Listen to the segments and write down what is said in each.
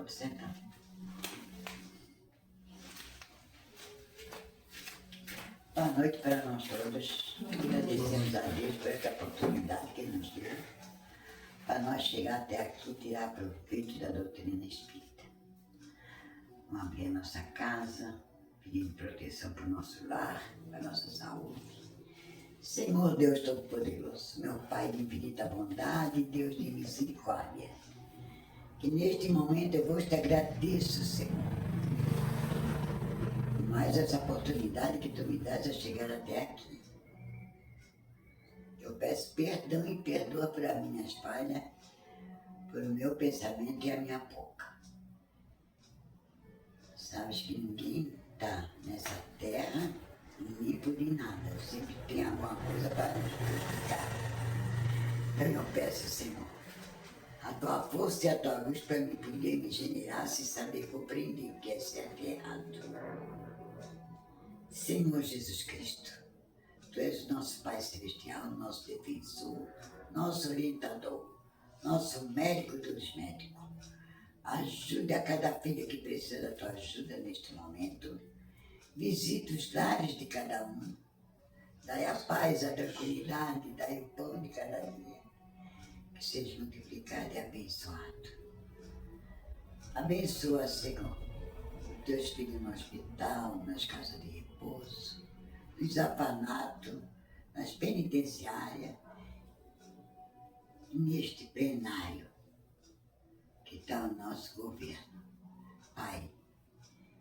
Pode sentar. Boa noite para nós todos. Agradecemos a Deus por essa oportunidade que Ele nos deu para nós chegar até aqui e tirar proveito da doutrina espírita. Vamos abrir a nossa casa, pedindo proteção para o nosso lar, para a nossa saúde. Senhor Deus Todo-Poderoso, meu Pai de infinita bondade, Deus de misericórdia, que neste momento eu vos te agradeço, Senhor, por mais essa oportunidade que tu me dás a chegar até aqui. Eu peço perdão e perdoa por as minhas falhas, por o meu pensamento e a minha boca. Sabes que ninguém está nessa terra limpo de nada, sempre tem alguma coisa para nos prejudicar. Então eu peço, Senhor, a tua força e a tua luz para me poder me generar e saber compreender o que é certo e errado. Senhor Jesus Cristo, tu és o nosso Pai Celestial, nosso defensor, nosso orientador, nosso médico dos médicos. Ajuda a cada filha que precisa da tua ajuda neste momento. Visita os lares de cada um. Dai a paz, a tranquilidade, dai o pão de cada dia. Que seja multiplicado e abençoado. Abençoa, Senhor, teus filhos no hospital, nas casas de repouso, nos orfanatos, nas penitenciárias, neste plenário que está o nosso governo. Pai,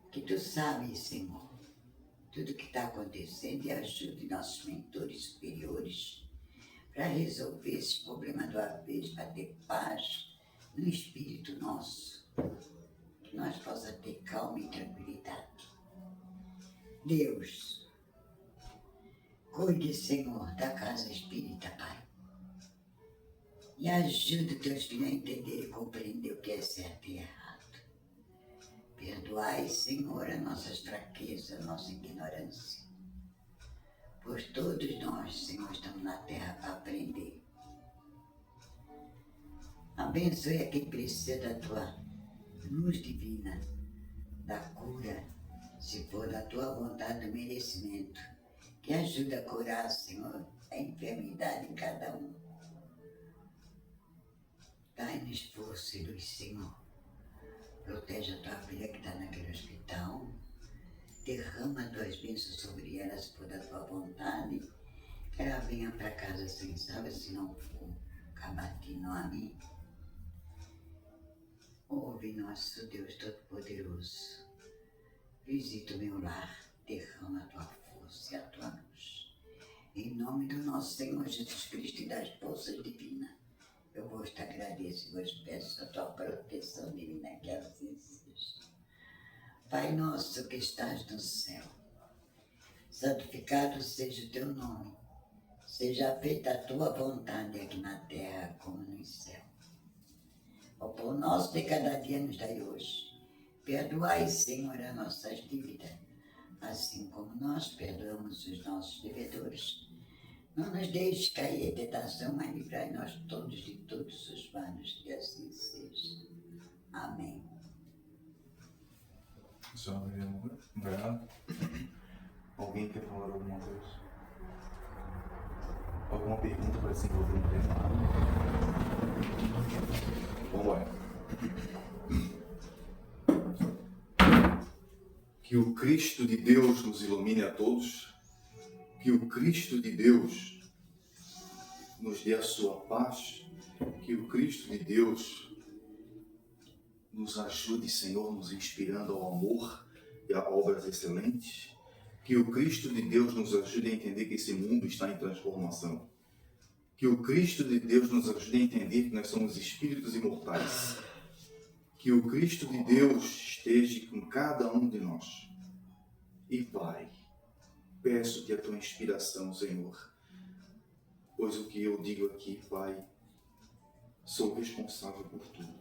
que tu sabes, Senhor, tudo o que está acontecendo e ajude nossos mentores superiores para resolver esse problema de uma vez, para ter paz no espírito nosso, que nós possamos ter calma e tranquilidade. Deus, cuide, Senhor, da casa espírita, Pai, e ajude teus filhos a entender e compreender o que é certo e errado. Perdoai, Senhor, as nossas fraquezas, a nossa ignorância. Pois todos nós, Senhor, estamos na terra para aprender. Abençoe a quem precisa da tua luz divina, da cura, se for da tua vontade, do merecimento, que ajuda a curar, Senhor, a enfermidade em cada um. Dai-nos força e luz, Senhor. Protege a tua filha que está naquele hospital. Derrama as tuas bênçãos sobre ela, se for da tua vontade. Que ela venha para casa sem salva, se não for cabatino a mim. Ouve, nosso Deus Todo-Poderoso. Visita o meu lar, derrama a tua força e a tua luz. Em nome do nosso Senhor Jesus Cristo e das forças divinas, eu vos te agradeço e vos peço a tua proteção divina, que assim seja. Pai nosso que estás no céu, santificado seja o teu nome. Seja feita a tua vontade aqui na terra como no céu. O pão nosso de cada dia nos dai hoje. Perdoai, Senhor, as nossas dívidas, assim como nós perdoamos os nossos devedores. Não nos deixes cair em tentação, mas livrai-nós todos de todos os males, que assim seja. Amém. Senhora Mariana, obrigado. Alguém quer falar alguma coisa? Alguma pergunta para desenvolver um tema? Vamos lá. Que o Cristo de Deus nos ilumine a todos. Que o Cristo de Deus nos dê a sua paz. Que o Cristo de Deus nos ajude, Senhor, nos inspirando ao amor e a obras excelentes. Que o Cristo de Deus nos ajude a entender que esse mundo está em transformação. Que o Cristo de Deus nos ajude a entender que nós somos espíritos imortais. Que o Cristo de Deus esteja com cada um de nós. E Pai, peço-te a tua inspiração, Senhor, pois o que eu digo aqui, Pai, sou responsável por tudo.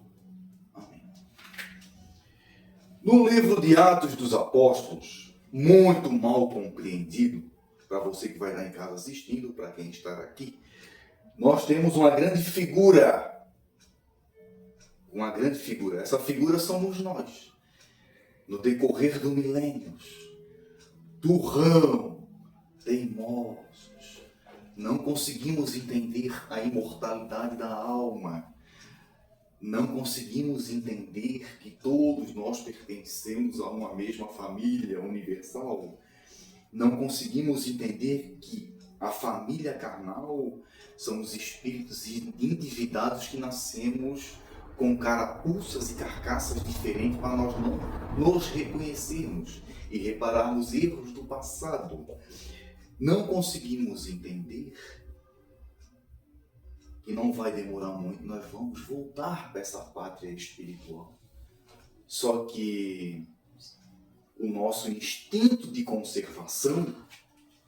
Amém. No livro de Atos dos Apóstolos, muito mal compreendido, para você que vai lá em casa assistindo, para quem está aqui, nós temos uma grande figura uma grande figura. Essa figura somos nós. No decorrer do milênios, turrão, teimosos, não conseguimos entender a imortalidade da alma. Não conseguimos entender que todos nós pertencemos a uma mesma família universal. Não conseguimos entender que a família carnal são os espíritos endividados que nascemos com carapuças e carcaças diferentes para nós não nos reconhecermos e repararmos erros do passado. Não conseguimos entender que não vai demorar muito, nós vamos voltar para essa pátria espiritual. Só que o nosso instinto de conservação,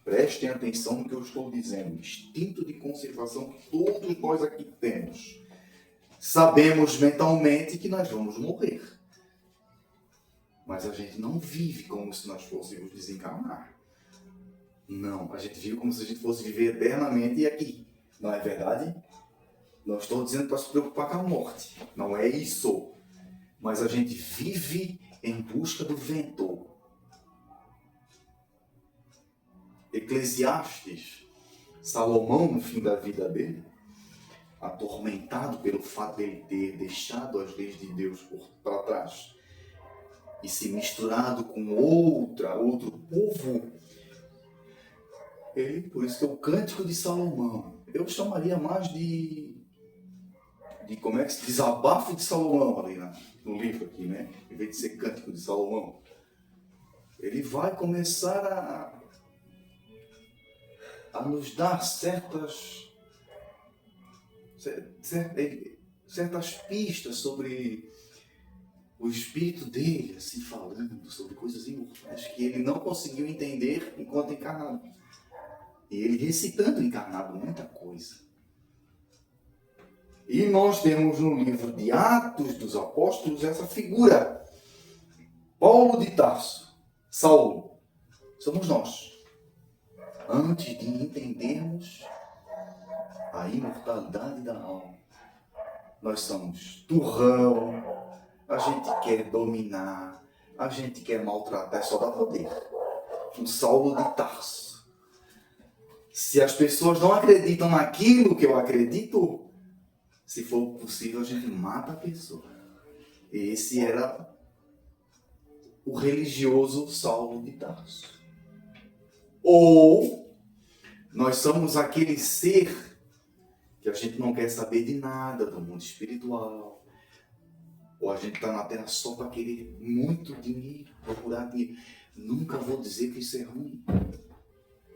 prestem atenção no que eu estou dizendo, instinto de conservação que todos nós aqui temos. Sabemos mentalmente que nós vamos morrer. Mas a gente não vive como se nós fôssemos desencarnar. Não, a gente vive como se a gente fosse viver eternamente e aqui. Não é verdade? Não estou dizendo para se preocupar com a morte. Não é isso. Mas a gente vive em busca do vento. Eclesiastes, Salomão, no fim da vida dele, atormentado pelo fato de ele ter deixado as leis de Deus para trás e se misturado com outro povo, por isso que é o Cântico de Salomão. Eu chamaria mais de como é que se diz, desabafo de Salomão ali no livro aqui, né? Em vez de ser Cântico de Salomão. Ele vai começar a nos dar certas pistas sobre o espírito dele, assim, falando sobre coisas imortais que ele não conseguiu entender enquanto encarnado. E ele recitando encarnado muita coisa. E nós temos no livro de Atos dos Apóstolos essa figura. Paulo de Tarso, Saulo, somos nós. Antes de entendermos a imortalidade da alma, nós somos turrão, a gente quer dominar, a gente quer maltratar, só dá poder. Um Saulo de Tarso. Se as pessoas não acreditam naquilo que eu acredito, se for possível, a gente mata a pessoa. Esse era o religioso Saulo de Tarso. Ou nós somos aquele ser que a gente não quer saber de nada do mundo espiritual. Ou a gente está na Terra só para querer muito dinheiro, procurar dinheiro. Nunca vou dizer que isso é ruim.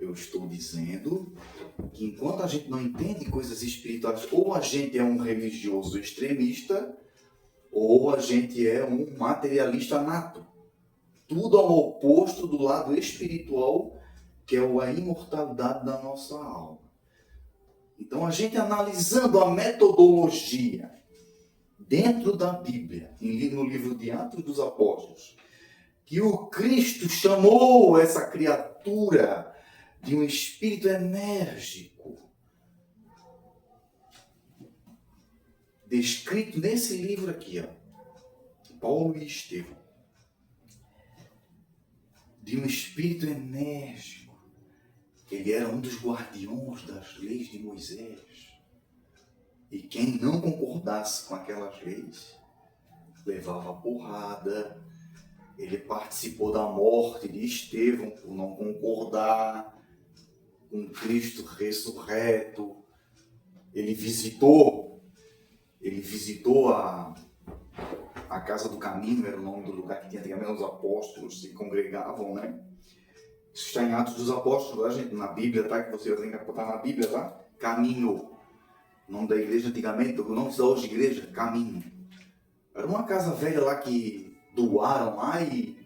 Eu estou dizendo que enquanto a gente não entende coisas espirituais, ou a gente é um religioso extremista, ou a gente é um materialista nato. Tudo ao oposto do lado espiritual, que é a imortalidade da nossa alma. Então, a gente analisando a metodologia dentro da Bíblia, no livro de Atos dos Apóstolos, que o Cristo chamou essa criatura de um espírito enérgico, descrito nesse livro aqui, Paulo e Estevão, de um espírito enérgico. Ele era um dos guardiões das leis de Moisés. E quem não concordasse com aquelas leis, levava porrada. Ele participou da morte de Estevão por não concordar com Cristo ressurreto. Ele visitou a Casa do Caminho, era o nome do lugar que tinha antigamente os apóstolos se congregavam, né? Isso está em Atos dos Apóstolos, tá, gente? Na Bíblia, tá? Que você tem que botar na Bíblia, tá? Caminho. O nome da igreja antigamente, o nome da hoje de igreja, Caminho. Era uma casa velha lá que doaram lá e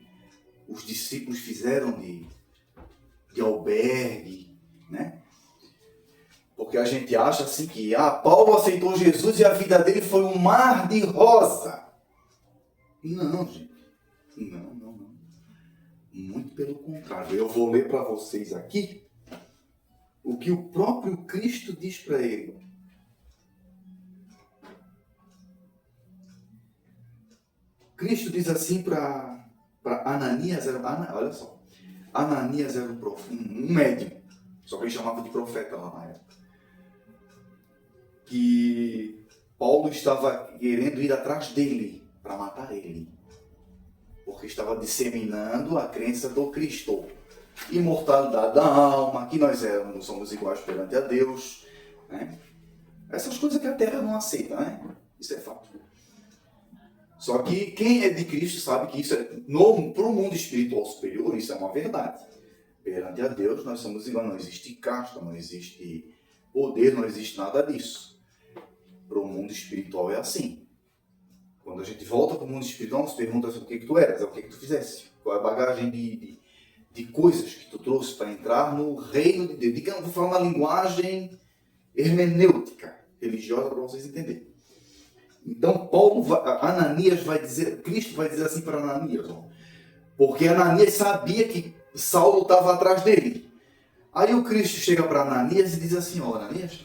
os discípulos fizeram de albergue, né? Porque a gente acha assim que Paulo aceitou Jesus e a vida dele foi um mar de rosa. Não, gente. Não. Muito pelo contrário. Eu vou ler para vocês aqui o que o próprio Cristo diz para ele. Cristo diz assim para Ananias, olha só, Ananias era um médium, só que ele chamava de profeta lá na época, que Paulo estava querendo ir atrás dele, para matar ele, porque estava disseminando a crença do Cristo, imortalidade da alma, que nós somos iguais perante a Deus, né? Essas coisas que a Terra não aceita, né? Isso é fato. Só que quem é de Cristo sabe que isso para o mundo espiritual superior, isso é uma verdade. Perante a Deus, nós somos iguais, não existe casta, não existe poder, não existe nada disso. Para o mundo espiritual é assim. Quando a gente volta para o mundo espiritual, nos pergunta o que tu eras, o que tu fizesse, qual é a bagagem de coisas que tu trouxe para entrar no reino de Deus. Digamos, vou falar uma linguagem hermenêutica, religiosa, para vocês entenderem. Então, Ananias vai dizer, Cristo vai dizer assim para Ananias, ó, porque Ananias sabia que Saulo estava atrás dele. Aí o Cristo chega para Ananias e diz assim, ó, Ananias,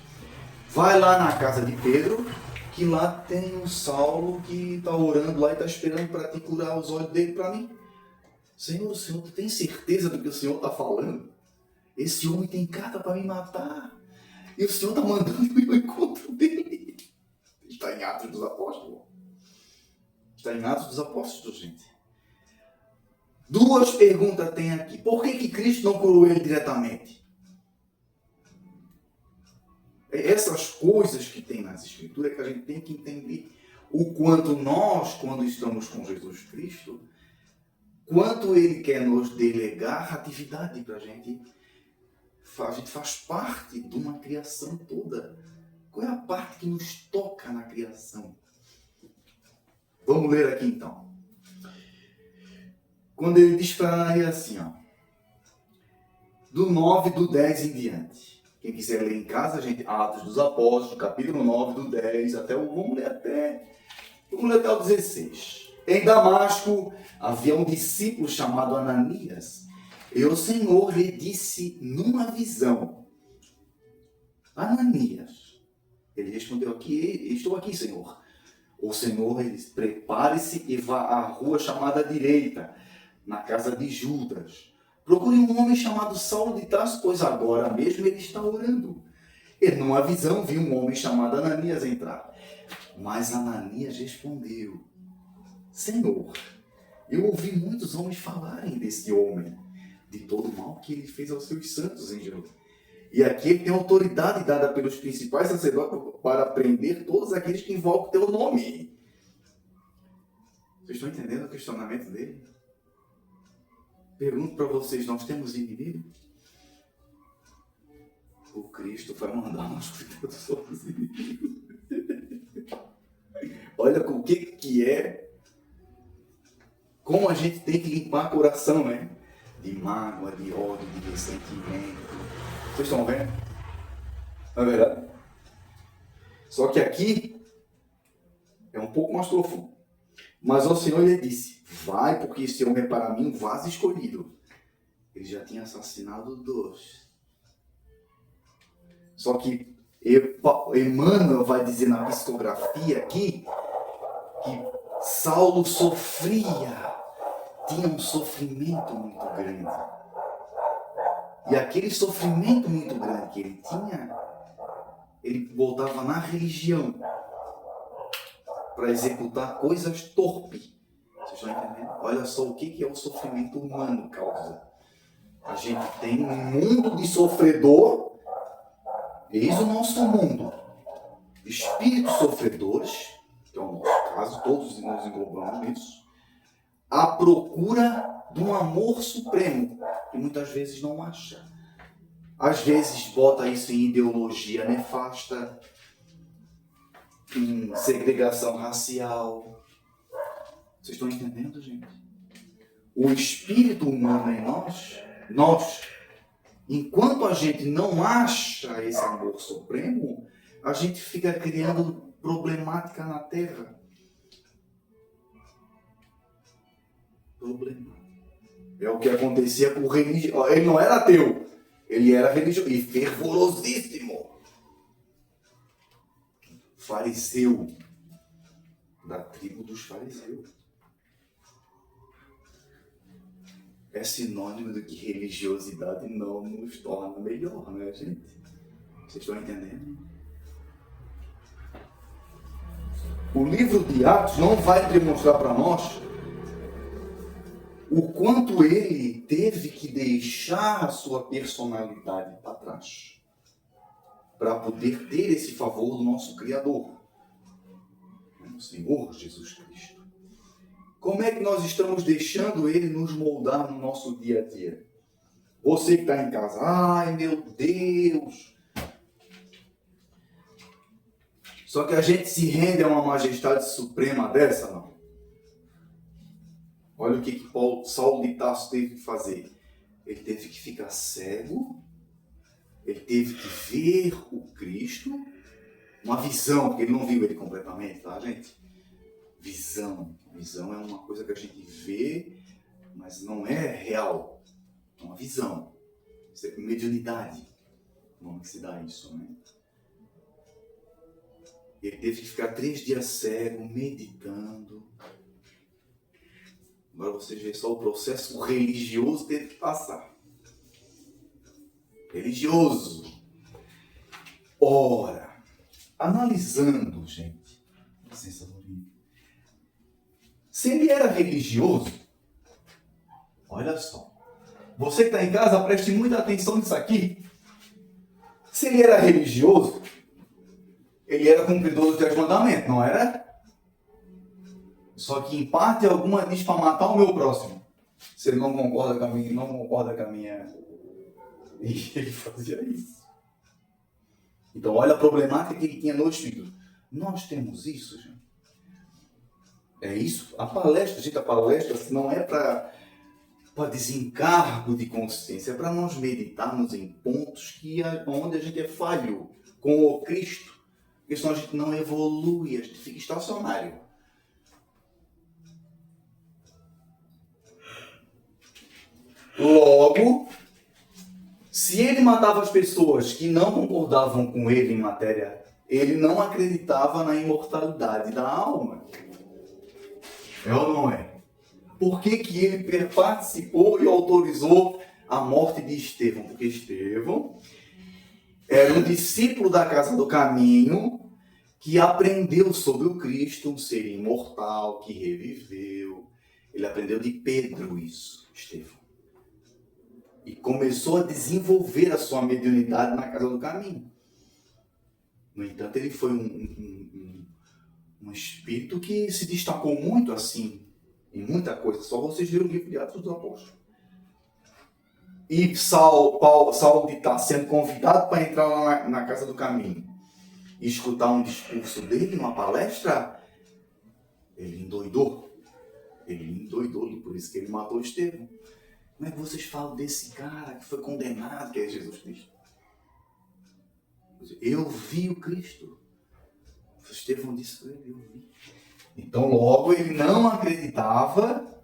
vai lá na casa de Pedro, que lá tem um Saulo que está orando lá e está esperando para te curar os olhos dele para mim. Senhor, tu tem certeza do que o Senhor está falando? Esse homem tem carta para me matar. E o Senhor está mandando ir ao encontro dele. Está em Atos dos Apóstolos. Está em Atos dos Apóstolos, gente. Duas perguntas tem aqui. Por que Cristo não curou ele diretamente? Essas coisas que tem nas Escrituras é que a gente tem que entender. O quanto nós, quando estamos com Jesus Cristo, quanto Ele quer nos delegar atividade para a gente. A gente faz parte de uma criação toda. Qual é a parte que nos toca na criação? Vamos ler aqui então. Quando ele diz para ele assim, ó, do 9 do 10 em diante. Quem quiser ler em casa, gente, Atos dos Apóstolos, capítulo 9 do 10 até o vamos ler até o 16. Em Damasco havia um discípulo chamado Ananias. E o Senhor lhe disse numa visão, Ananias. Ele respondeu aqui, estou aqui, Senhor. O Senhor ele disse, prepare-se e vá à rua chamada direita, na casa de Judas. Procure um homem chamado Saulo de Tarso, pois agora mesmo ele está orando. E numa visão viu um homem chamado Ananias entrar. Mas Ananias respondeu, Senhor, eu ouvi muitos homens falarem desse homem, de todo o mal que ele fez aos seus santos em Jerusalém. E aqui ele tem autoridade dada pelos principais sacerdotes para prender todos aqueles que invocam o teu nome. Vocês estão entendendo o questionamento dele? Pergunto para vocês, nós temos inimigo? O Cristo vai mandar nós cuidar dos nossos inimigos. Olha o que é, como a gente tem que limpar o coração, né? De mágoa, de ódio, de ressentimento. Vocês estão vendo? Não é verdade? Só que aqui é um pouco mais profundo. Mas o Senhor lhe disse, vai, porque esse homem é para mim um vaso escolhido. Ele já tinha assassinado 2. Só que Emmanuel vai dizer na psicografia aqui que Saulo sofria, tinha um sofrimento muito grande. E aquele sofrimento muito grande que ele tinha, ele voltava na religião para executar coisas torpes. Vocês estão entendendo? Olha só o que é o sofrimento humano causa. A gente tem um mundo de sofredor, eis o nosso mundo. Espíritos sofredores, que é o nosso caso, todos nos englobamos nisso, à procura de um amor supremo, que muitas vezes não acha. Às vezes bota isso em ideologia nefasta, em segregação racial. Vocês estão entendendo, gente? O espírito humano em nós, enquanto a gente não acha esse amor supremo, a gente fica criando problemática na Terra. Problema. É o que acontecia com o religioso. Ele não era ateu, ele era religioso e fervorosíssimo. Fariseu, da tribo dos fariseus. é sinônimo de que religiosidade não nos torna melhor, né, gente? Vocês estão entendendo? O livro de Atos não vai demonstrar para nós o quanto ele teve que deixar a sua personalidade para trás para poder ter esse favor do nosso Criador, o Senhor Jesus Cristo. Como é que nós estamos deixando ele nos moldar no nosso dia a dia? Você que está em casa, ai meu Deus! Só que a gente se rende a uma majestade suprema dessa, não? Olha o que Saulo de Tarso teve que fazer. Ele teve que ficar cego, ele teve que ver o Cristo, uma visão, porque ele não viu ele completamente, tá, gente? Visão. Visão é uma coisa que a gente vê, mas não é real. É uma visão. Isso é mediunidade. Como que se dá isso, né? Ele teve que ficar 3 dias cego, meditando. Agora vocês veem só o processo religioso teve que passar. Religioso. Ora, analisando, gente, licença, Lourinho. Se ele era religioso, olha só. Você que está em casa, preste muita atenção nisso aqui. Se ele era religioso, ele era cumpridor dos 10 mandamentos, não era? Só que em parte alguma diz para matar o meu próximo. Se ele não concorda com a minha... E ele fazia isso. Então olha a problemática que ele tinha no espírito. Nós temos isso, gente. É isso. A palestra não é para desencargo de consciência, é para nós meditarmos em pontos onde a gente é falho com o Cristo. Porque senão a gente não evolui, a gente fica estacionário. Logo, se ele matava as pessoas que não concordavam com ele em matéria, ele não acreditava na imortalidade da alma. É ou não é? Por que que ele participou e autorizou a morte de Estevão? Porque Estevão era um discípulo da Casa do Caminho que aprendeu sobre o Cristo, um ser imortal, que reviveu. Ele aprendeu de Pedro isso, Estevão. E começou a desenvolver a sua mediunidade na Casa do Caminho. No entanto, ele foi um espírito que se destacou muito assim, em muita coisa. Só vocês viram o livro de Atos dos Apóstolos. E Saulo de Tarso sendo convidado para entrar lá na Casa do Caminho e escutar um discurso dele, uma palestra, ele endoidou. Por isso que ele matou Estevão. Como é que vocês falam desse cara que foi condenado, que é Jesus Cristo? Eu vi o Cristo. Estevão disse para ele, eu vi. Então logo ele não acreditava,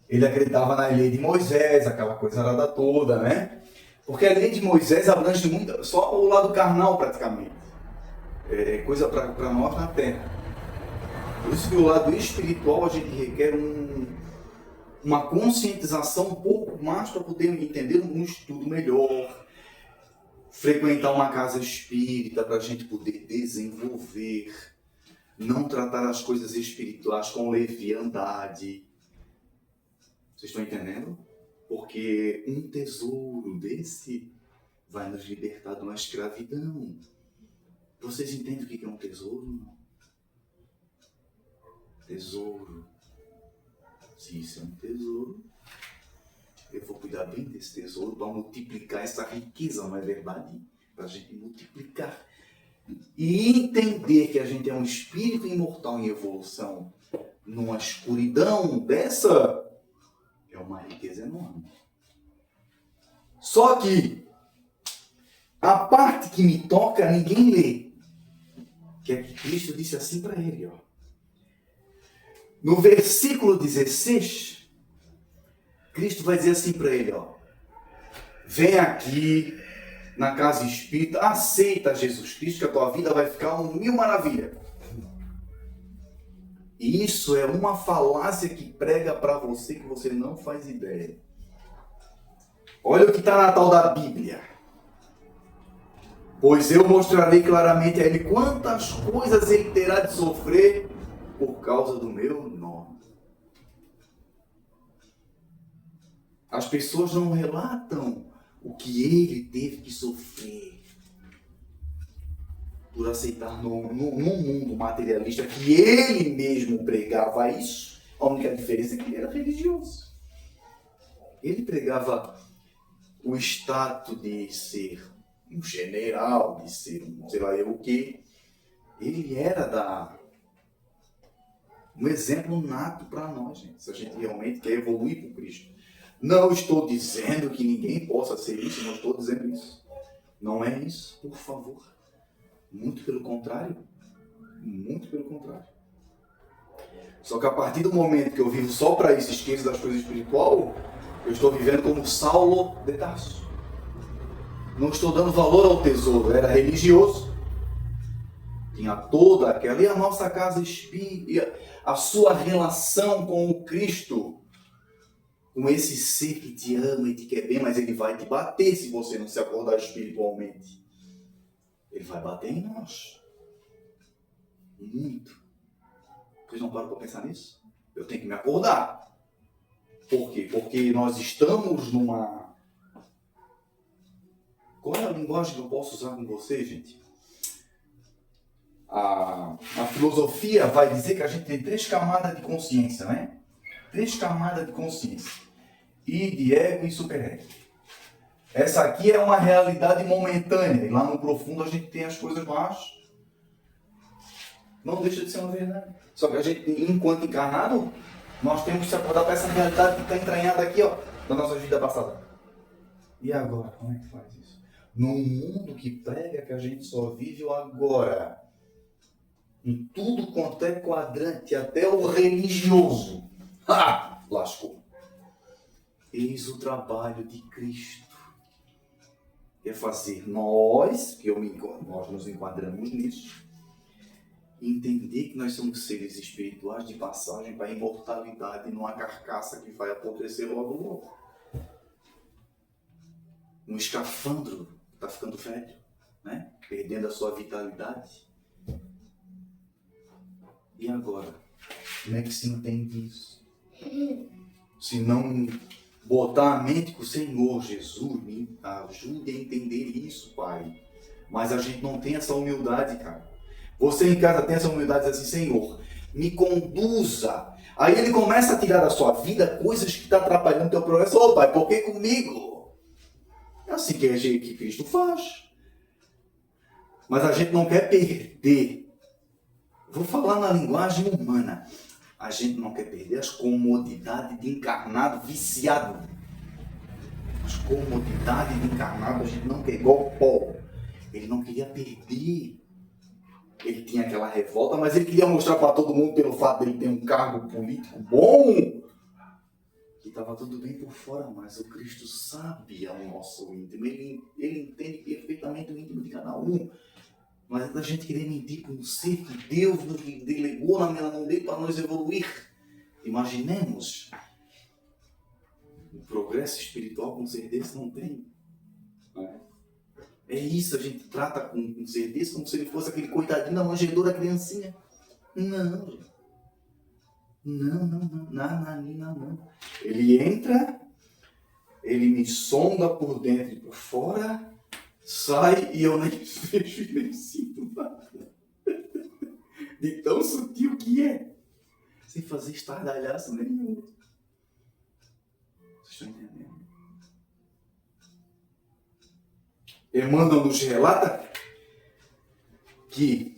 ele acreditava na lei de Moisés, aquela coisa arada toda, né? Porque a lei de Moisés abrange muito, só o lado carnal praticamente. É coisa para nós na terra. Por isso que o lado espiritual a gente requer uma conscientização um pouco mais para poder entender um estudo melhor, frequentar uma casa espírita para a gente poder desenvolver, não tratar as coisas espirituais com leviandade. Vocês estão entendendo? Porque um tesouro desse vai nos libertar de uma escravidão. Vocês entendem o que é um tesouro? Não? Tesouro. Se isso é um tesouro, eu vou cuidar bem desse tesouro para multiplicar essa riqueza, não é verdade? Para a gente multiplicar. E entender que a gente é um espírito imortal em evolução, numa escuridão dessa, é uma riqueza enorme. Só que a parte que me toca, ninguém lê. Que é que Cristo disse assim para ele, ó. No versículo 16, Cristo vai dizer assim para ele, ó. Vem aqui na casa espírita, aceita Jesus Cristo, que a tua vida vai ficar um mil maravilha. E isso é uma falácia que prega para você que você não faz ideia. Olha o que está na tal da Bíblia. Pois eu mostrarei claramente a ele quantas coisas ele terá de sofrer por causa do meu nome. As pessoas não relatam o que ele teve que sofrer por aceitar num mundo materialista que ele mesmo pregava isso. A única diferença é que ele era religioso. Ele pregava o status de ser um general, de ser um sei lá eu o quê. Ele era um exemplo nato para nós, gente, se a gente realmente quer evoluir com Cristo. Não estou dizendo que ninguém possa ser isso, não estou dizendo isso. Não é isso, por favor. Muito pelo contrário. Muito pelo contrário. Só que a partir do momento que eu vivo só para isso, esqueço das coisas espirituais, eu estou vivendo como Saulo de Tarso. Não estou dando valor ao tesouro. Era religioso. Tinha toda aquela. E a nossa casa espírita, a sua relação com o Cristo, com esse ser que te ama e te quer bem, mas ele vai te bater se você não se acordar espiritualmente. Ele vai bater em nós. Muito. Vocês não param para pensar nisso? Eu tenho que me acordar. Por quê? Porque nós estamos numa... Qual é a linguagem que eu posso usar com vocês, gente? A filosofia vai dizer que a gente tem 3 camadas de consciência, né? 3 camadas de consciência. Id, ego e superego. Essa aqui é uma realidade momentânea. E lá no profundo a gente tem as coisas mais. Não deixa de ser uma verdade. Só que a gente, enquanto encarnado, nós temos que se acordar para essa realidade que está entranhada aqui, ó, da nossa vida passada. E agora? Como é que faz isso? Num mundo que prega que a gente só vive o agora. Em tudo quanto é quadrante, até o religioso. Lascou. Eis o trabalho de Cristo. É fazer nós nos enquadramos nisso, entender que nós somos seres espirituais de passagem para a imortalidade numa carcaça que vai apodrecer logo logo. Um escafandro que está ficando velho, né? Perdendo a sua vitalidade. E agora? Como é que se entende isso? Se não botar a mente com o Senhor, Jesus, me ajude a entender isso, Pai. Mas a gente não tem essa humildade, cara. Você em casa tem essa humildade assim, Senhor, me conduza. Aí ele começa a tirar da sua vida coisas que estão atrapalhando o teu progresso. Ô Pai, por que comigo? É assim que Cristo faz. Mas a gente não quer perder. Vou falar na linguagem humana. A gente não quer perder as comodidades de encarnado viciado. As comodidades de encarnado a gente não quer, igual o Paulo. Ele não queria perder. Ele tinha aquela revolta, mas ele queria mostrar para todo mundo, pelo fato de ele ter um cargo político bom, que estava tudo bem por fora, mas o Cristo sabe ao nosso íntimo. Ele entende perfeitamente o íntimo de cada um. Mas a gente querer mentir para um ser que Deus nos delegou na mão dele para nós evoluir. Imaginemos. O progresso espiritual com certeza não tem. É isso, a gente trata com certeza como se ele fosse aquele coitadinho da manjedoura da criancinha. Não. Não. Ele entra, ele me sonda por dentro e por fora, sai e eu nem vejo e nem sinto nada. De tão sutil que é. Sem fazer estardalhaço nenhum. Vocês estão entendendo? Emmanuel nos relata que,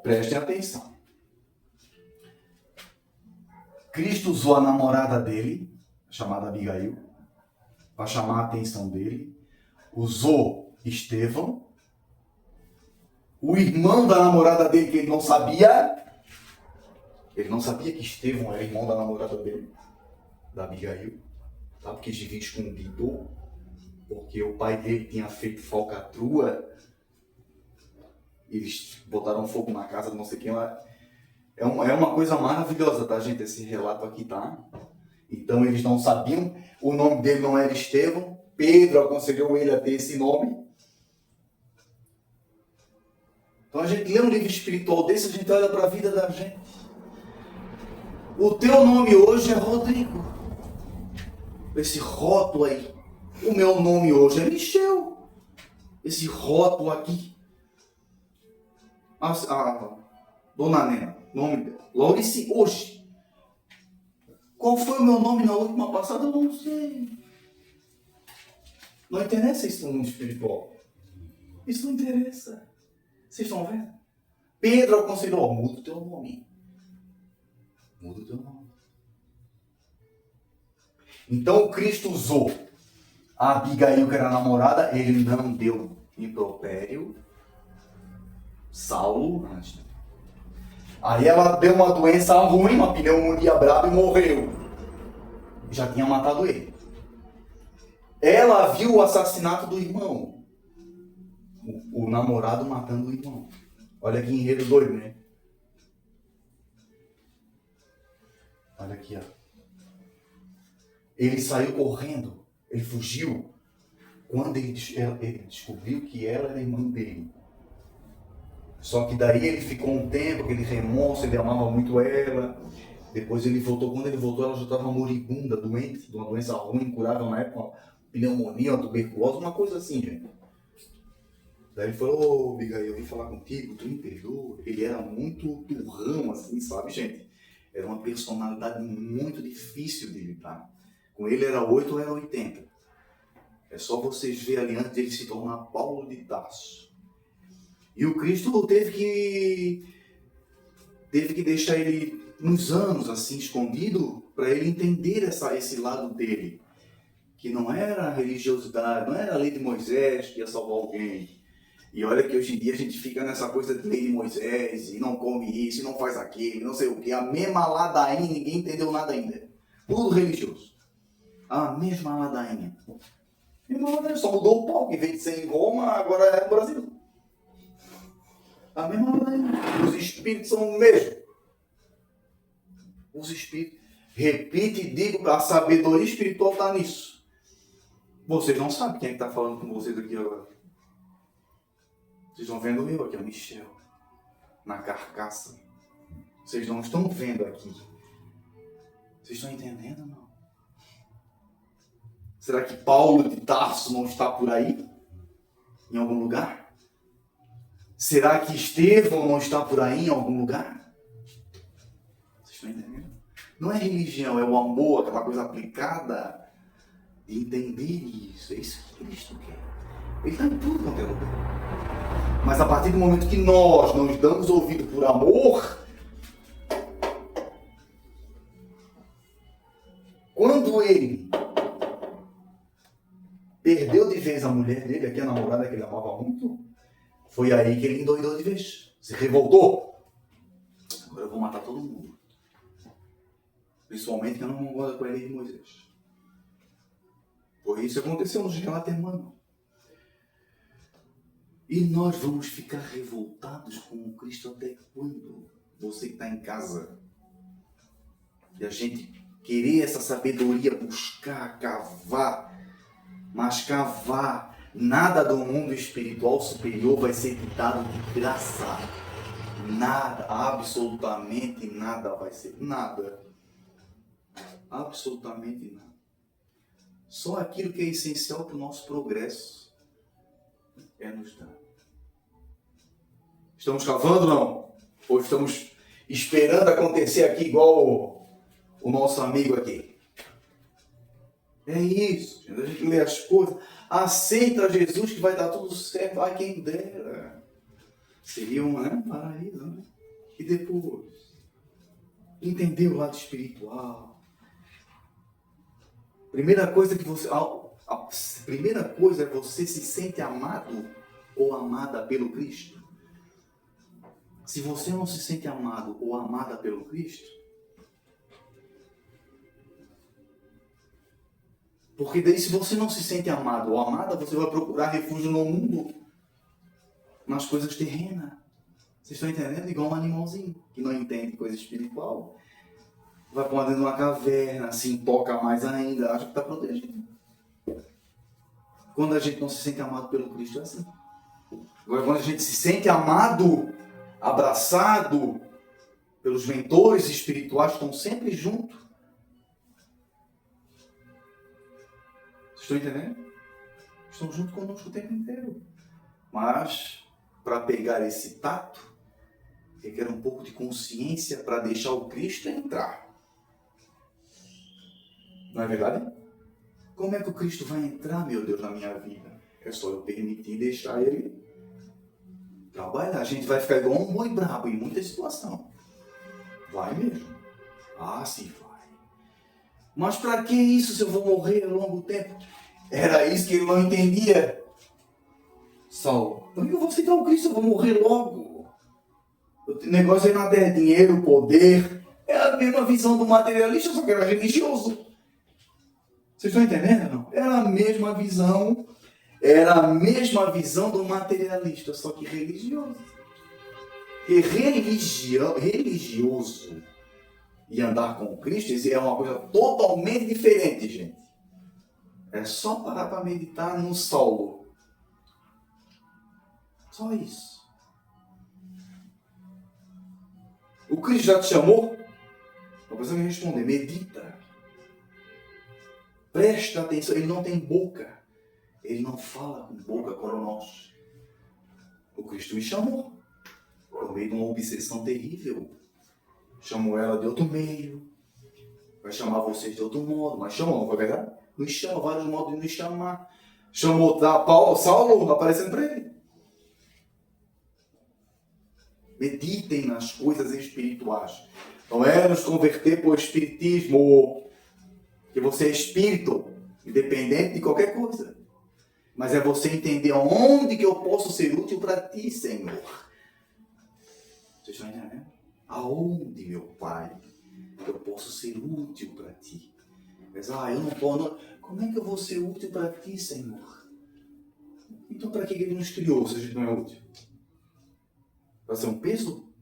prestem atenção, Cristo usou a namorada dele, chamada Abigail, para chamar a atenção dele, usou Estevão, o irmão da namorada dele, que ele não sabia que Estevão era irmão da namorada dele, da Abigail, tá? Porque devia escondido, porque o pai dele tinha feito falcatrua, eles botaram fogo na casa de não sei quem lá. É uma coisa maravilhosa, tá, gente? Esse relato aqui, tá? Então eles não sabiam, o nome dele não era Estevão, Pedro aconselhou ele a ter esse nome. Então a gente lê um livro espiritual desse, a gente olha para a vida da gente. O teu nome hoje é Rodrigo. Esse rótulo aí. O meu nome hoje é Michel. Esse rótulo aqui. A Dona Nena, nome dela. Laurice, hoje. Qual foi o meu nome na última passada? Eu não sei. Não interessa isso no mundo espiritual. Isso não interessa. Vocês estão vendo? Pedro aconselhou, muda o teu nome. Muda o teu nome. Então Cristo usou a Abigail, que era a namorada, ele não deu impropério. Saulo, antes. Aí ela deu uma doença ruim, uma pneumonia braba e morreu. Já tinha matado ele. Ela viu o assassinato do irmão. O namorado matando o irmão. Olha que enredo doido, né? Olha aqui, ó. Ele saiu correndo. Ele fugiu. Quando ele descobriu que ela era irmã dele. Só que daí ele ficou um tempo, aquele remorso, ele amava muito ela. Depois ele voltou. Quando ele voltou, ela já estava moribunda, doente, de uma doença ruim, incurável na época, uma pneumonia, uma tuberculose, uma coisa assim, gente. Daí ele falou, Abigail, eu vim falar contigo, tu me perdoa. Ele era muito turrão, assim, sabe, gente? Era uma personalidade muito difícil de lidar. Com ele era 8 ou era 80. É só vocês verem ali antes de ele se tornar Paulo de Tarso. E o Cristo teve que deixar ele uns anos assim escondido para ele entender esse lado dele. Que não era a religiosidade, não era a lei de Moisés que ia salvar alguém. E olha que hoje em dia a gente fica nessa coisa de lei de Moisés, e não come isso, e não faz aquilo, não sei o que. A mesma ladainha, ninguém entendeu nada ainda. Tudo religioso. A mesma ladainha. Só mudou o pau, que veio de ser em Roma, agora é no Brasil. A mesma ladainha. Os espíritos são o mesmo. Os espíritos. Repito e digo, a sabedoria espiritual está nisso. Vocês não sabem quem é que está falando com vocês aqui agora. Vocês estão vendo eu aqui, o Michel, na carcaça. Vocês não estão vendo aqui. Vocês estão entendendo, não? Será que Paulo de Tarso não está por aí? Em algum lugar? Será que Estevão não está por aí em algum lugar? Vocês estão entendendo? Não é religião, é o amor, aquela coisa aplicada de entender isso. É isso que Cristo quer. Ele está em tudo quanto é lugar. Mas a partir do momento que nós nos damos ouvido por amor, quando ele perdeu de vez a mulher dele, aqui a namorada que ele amava muito, foi aí que ele endoidou de vez. Se revoltou. Agora eu vou matar todo mundo. Principalmente que eu não concordo com a lei de Moisés. Por isso aconteceu nos relatos, mano. E nós vamos ficar revoltados com o Cristo até quando? Você que está em casa. E a gente querer essa sabedoria, buscar, cavar. Mas cavar, nada do mundo espiritual superior vai ser dado de graça. Nada, absolutamente nada vai ser. Nada. Absolutamente nada. Só aquilo que é essencial para o nosso progresso é nos dar. Estamos cavando, não? Ou estamos esperando acontecer aqui igual o nosso amigo aqui? É isso. A gente lê as coisas. Aceita Jesus que vai dar tudo certo. Ai, quem dera. Seria um paraíso, né? E depois? Entender o lado espiritual. Primeira coisa que você... A primeira coisa é você se sente amado ou amada pelo Cristo. Se você não se sente amado ou amada pelo Cristo, porque daí se você não se sente amado ou amada, você vai procurar refúgio no mundo, nas coisas terrenas. Vocês estão entendendo? Igual um animalzinho que não entende coisa espiritual. Vai para dentro de uma caverna, se empoca mais ainda, acha que está protegido. Quando a gente não se sente amado pelo Cristo, é assim. Agora, quando a gente se sente amado, abraçado pelos mentores espirituais que estão sempre juntos. Vocês estão entendendo? Estão junto conosco o tempo inteiro. Mas, para pegar esse tato, requer um pouco de consciência para deixar o Cristo entrar. Não é verdade? Como é que o Cristo vai entrar, meu Deus, na minha vida? É só eu permitir deixar Ele trabalhar. A gente vai ficar igual um boi brabo em muita situação. Vai mesmo. Ah, sim, vai. Mas para que isso se eu vou morrer a longo tempo? Era isso que ele não entendia. Saulo, por que eu vou aceitar o Cristo? Eu vou morrer logo. O negócio aí nada é dinheiro, poder. É a mesma visão do materialista, só que era religioso. Vocês estão entendendo, não? Era a mesma visão. Era a mesma visão do materialista, só que religioso. E religioso e andar com Cristo é uma coisa totalmente diferente, gente. É só parar para meditar no Saulo. Só isso. O Cristo já te chamou? A pessoa vai responder, medita. Presta atenção, ele não tem boca. Ele não fala com boca como nós. O Cristo me chamou. Por meio de uma obsessão terrível. Chamou ela de outro meio. Vai chamar vocês de outro modo. Mas chamou, não foi verdade? Nos chama, vários modos de nos chamar. Chamou Saulo aparecendo para ele. Meditem nas coisas espirituais. Não é nos converter para o espiritismo. Que você é espírito. Independente de qualquer coisa. Mas é você entender onde que eu posso ser útil para ti, Senhor. Vocês estão entendendo? Aonde, meu Pai, eu posso ser útil para ti? Mas, eu não posso. Como é que eu vou ser útil para ti, Senhor? Então, para que ele nos criou se a gente não é útil? Para ser um peso?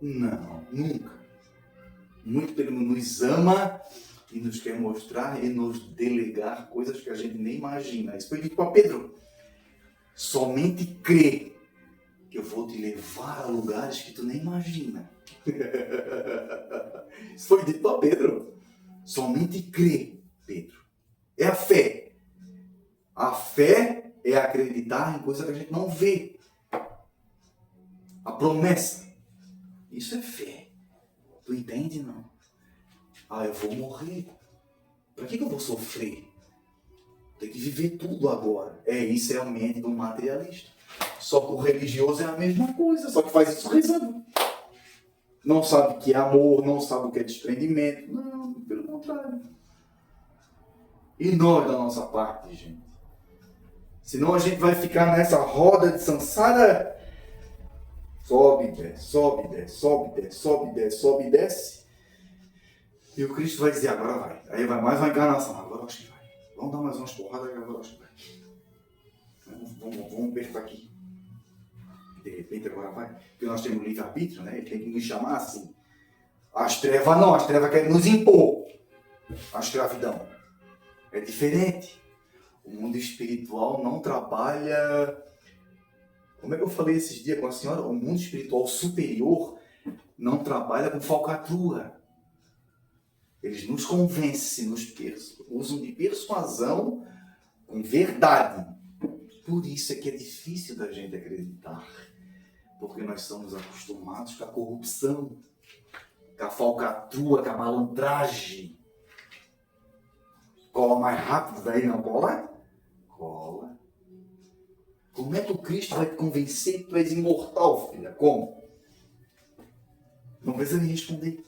Não, nunca. Muito pelo menos nos ama e nos quer mostrar e nos delegar coisas que a gente nem imagina. Isso foi dito para Pedro. Somente crê que eu vou te levar a lugares que tu nem imagina. Isso foi dito para Pedro. Somente crê, Pedro. É a fé. A fé é acreditar em coisas que a gente não vê. A promessa. Isso é fé. Tu entende, não? Eu vou morrer. Para que eu vou sofrer? Tem que viver tudo agora. Isso é a mente do materialista. Só que o religioso é a mesma coisa, só que faz isso rezando. Não sabe o que é amor, não sabe o que é desprendimento. Não, pelo contrário. E nós, da nossa parte, gente? Senão a gente vai ficar nessa roda de samsara. Sobe, desce, sobe, desce, sobe, desce, sobe, desce, sobe, desce. E o Cristo vai dizer, agora vai. Aí vai mais uma encarnação, agora eu acho que vai. Vamos dar mais umas porradas, agora eu acho que vai. Vamos apertar aqui. De repente agora vai. Porque nós temos livre-arbítrio, né? Ele tem que nos chamar assim. As trevas não, as trevas querem nos impor. A escravidão. É diferente. O mundo espiritual não trabalha... Como é que eu falei esses dias com a senhora? O mundo espiritual superior não trabalha com falcatrua. Eles nos convencem, usam de persuasão com verdade. Por isso é que é difícil da gente acreditar. Porque nós somos acostumados com a corrupção, com a falcatrua, com a malandragem. Cola mais rápido daí, não cola? Cola. Como é que o Cristo vai te convencer que tu és imortal, filha? Como? Não precisa me responder.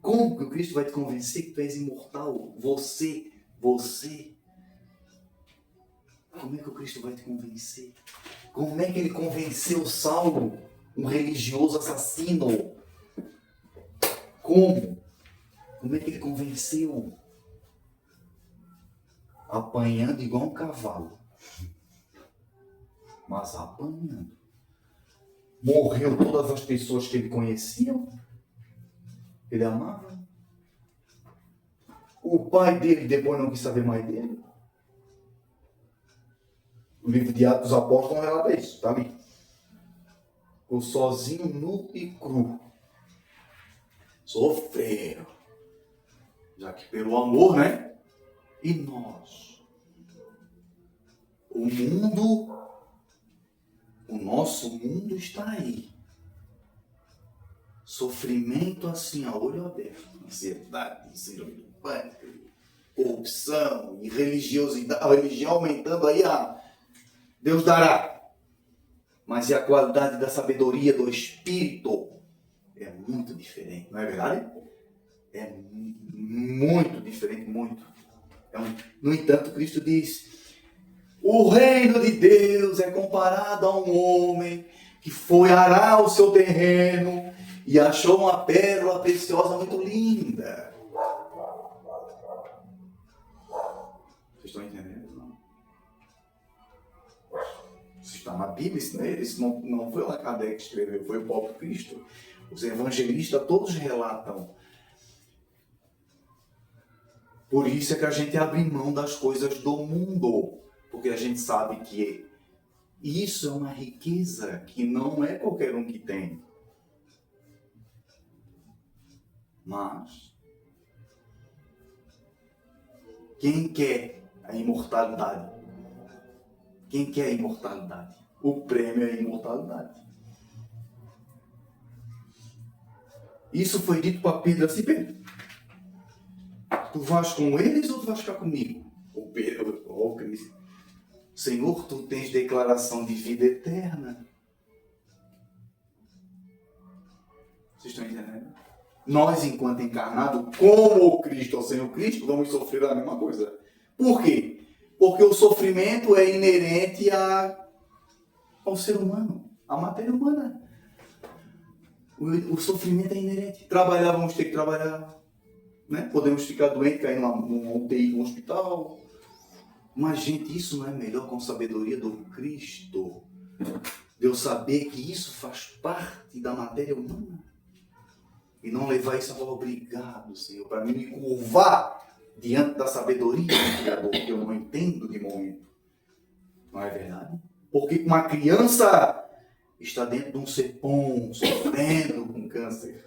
Como que o Cristo vai te convencer que tu és imortal? Você. Como é que o Cristo vai te convencer? Como é que ele convenceu Saulo, um religioso assassino? Como? Como é que ele convenceu? Apanhando igual um cavalo. Mas apanhando. Morreu todas as pessoas que ele conhecia. Ele amava. O pai dele depois não quis saber mais dele. O livro de Atos dos Apóstolos relata isso, tá ali. Ficou sozinho, nu e cru. Sofreram. Já que pelo amor, né? E nós? O nosso mundo está aí. Sofrimento assim, a olho aberto. Ansiedade, síndrome do pânico, corrupção e religiosidade, a religião aumentando aí, Deus dará. Mas e a qualidade da sabedoria do Espírito é muito diferente, não é verdade? É muito diferente, muito. No entanto, Cristo diz: o reino de Deus é comparado a um homem que foi arar o seu terreno e achou uma pérola preciosa muito linda. Vocês estão entendendo? Não? Isso está na Bíblia, isso não foi o Kardec que escreveu, foi o próprio Cristo. Os evangelistas todos relatam. Por isso é que a gente abre mão das coisas do mundo. Porque a gente sabe que isso é uma riqueza que não é qualquer um que tem. Mas quem quer a imortalidade? Quem quer a imortalidade? O prêmio é a imortalidade. Isso foi dito para Pedro assim: Pedro, tu vais com eles ou tu vais ficar comigo? O Pedro, Cristo: Senhor, tu tens declaração de vida eterna. Vocês estão entendendo? Nós, enquanto encarnados, como o Cristo ou sem o Cristo, vamos sofrer a mesma coisa. Por quê? Porque o sofrimento é inerente ao ser humano, à matéria humana. O sofrimento é inerente. Trabalhar, vamos ter que trabalhar. Né? Podemos ficar doentes, cair numa UTI no hospital. Mas, gente, isso não é melhor com a sabedoria do Cristo? De eu saber que isso faz parte da matéria humana? E não levar isso a falar: obrigado, Senhor, para mim me curvar diante da sabedoria do Criador, que eu não entendo de momento. Não é verdade? Porque uma criança está dentro de um cepom, sofrendo com câncer.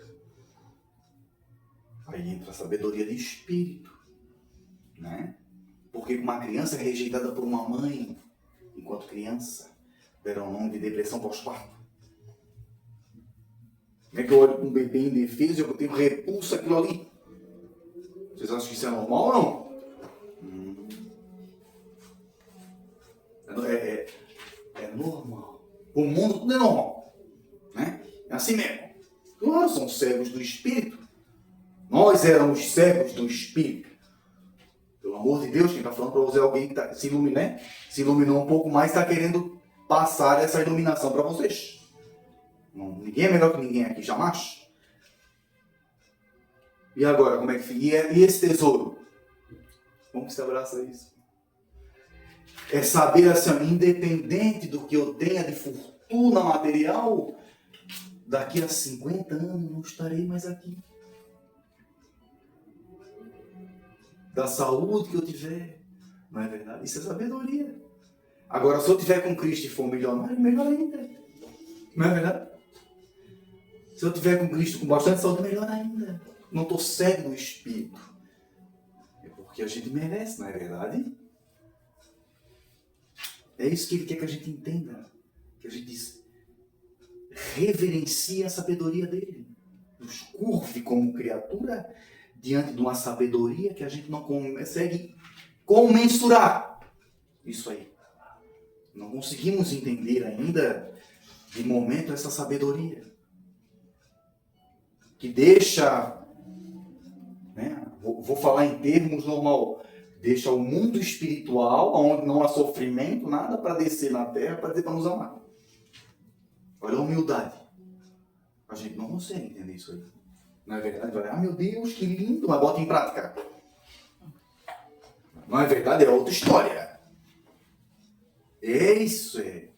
Aí entra a sabedoria de espírito, né? Porque uma criança é rejeitada por uma mãe, enquanto criança, deram o nome de depressão pós-parto. Como é que eu olho para um bebê indefeso e eu tenho repulsa aquilo ali? Vocês acham que isso é normal ou não? É normal. O mundo tudo é normal. Né? É assim mesmo. Claro, são cegos do espírito. Nós éramos cegos do espírito. Pelo amor de Deus, quem está falando para você é alguém que se iluminou um pouco mais, está querendo passar essa iluminação para vocês. Não, ninguém é melhor que ninguém aqui, jamais. E agora, como é que fica? E esse tesouro? Como que se abraça isso? É saber assim, independente do que eu tenha de fortuna material, daqui a 50 anos não estarei mais aqui. Da saúde que eu tiver. Não é verdade? Isso é sabedoria. Agora, se eu tiver com Cristo e for milionário, melhor ainda. Não é verdade? Se eu tiver com Cristo com bastante saúde, melhor ainda. Não estou cego no espírito. É porque a gente merece, não é verdade? É isso que ele quer que a gente entenda. Que a gente reverencie a sabedoria dele. Nos curve como criatura diante de uma sabedoria que a gente não consegue comensurar. Isso aí. Não conseguimos entender ainda, de momento, essa sabedoria. Que deixa, né, vou falar em termos normal, deixa o mundo espiritual, onde não há sofrimento, nada, para descer na terra, para dizer para nos amar. Olha a humildade. A gente não consegue entender isso aí. Não é verdade? Olha, meu Deus, que lindo, mas bota em prática. Não é verdade? É outra história. É isso, é.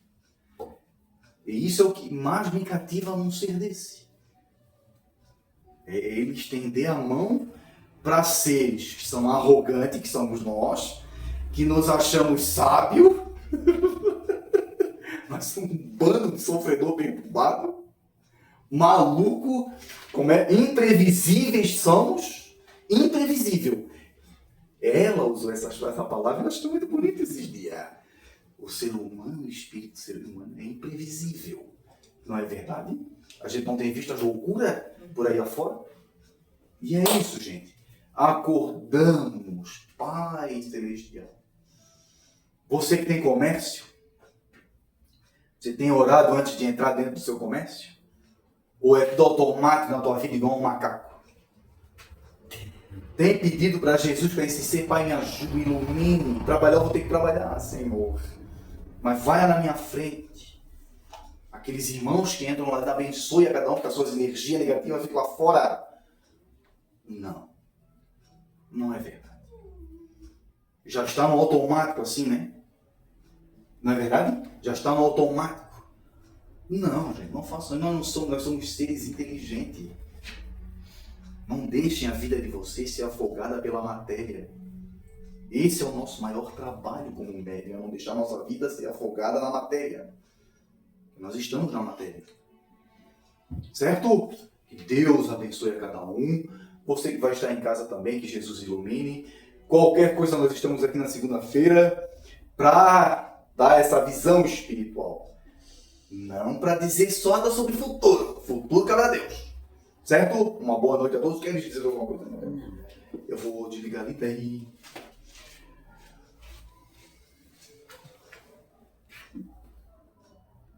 E isso é o que mais me cativa num ser desse. É ele estender a mão para seres que são arrogantes, que somos nós, que nos achamos sábios, Mas um bando de sofredor perturbado, maluco, como é? Imprevisíveis somos, imprevisível. Ela usou essa palavra, eu achei muito bonita esses dias. O ser humano, o espírito do ser humano é imprevisível. Não é verdade? A gente não tem visto as loucuras por aí afora? E é isso, gente. Acordamos, Pai Celestial. Você que tem comércio, você tem orado antes de entrar dentro do seu comércio? Ou é tudo automático na tua vida igual um macaco? Tem pedido para Jesus para esse Pai, me ajude, ilumine. Trabalhar, eu vou ter que trabalhar, Senhor. Mas vai na minha frente. Aqueles irmãos que entram lá, abençoe a cada um com as suas energias negativas, ficam lá fora. Não. Não é verdade. Já está no automático assim, né? Não é verdade? Já está no automático. Não, gente, não façam. Nós somos seres inteligentes. Não deixem a vida de vocês ser afogada pela matéria. Esse é o nosso maior trabalho como médium, é não deixar a nossa vida ser afogada na matéria. Nós estamos na matéria. Certo? Que Deus abençoe a cada um. Você que vai estar em casa também, que Jesus ilumine. Qualquer coisa, nós estamos aqui na segunda-feira para dar essa visão espiritual. Não para dizer só nada sobre o futuro. Futuro cabe a Deus. Certo? Uma boa noite a todos. Querem dizer alguma coisa? Eu vou desligar ali daí.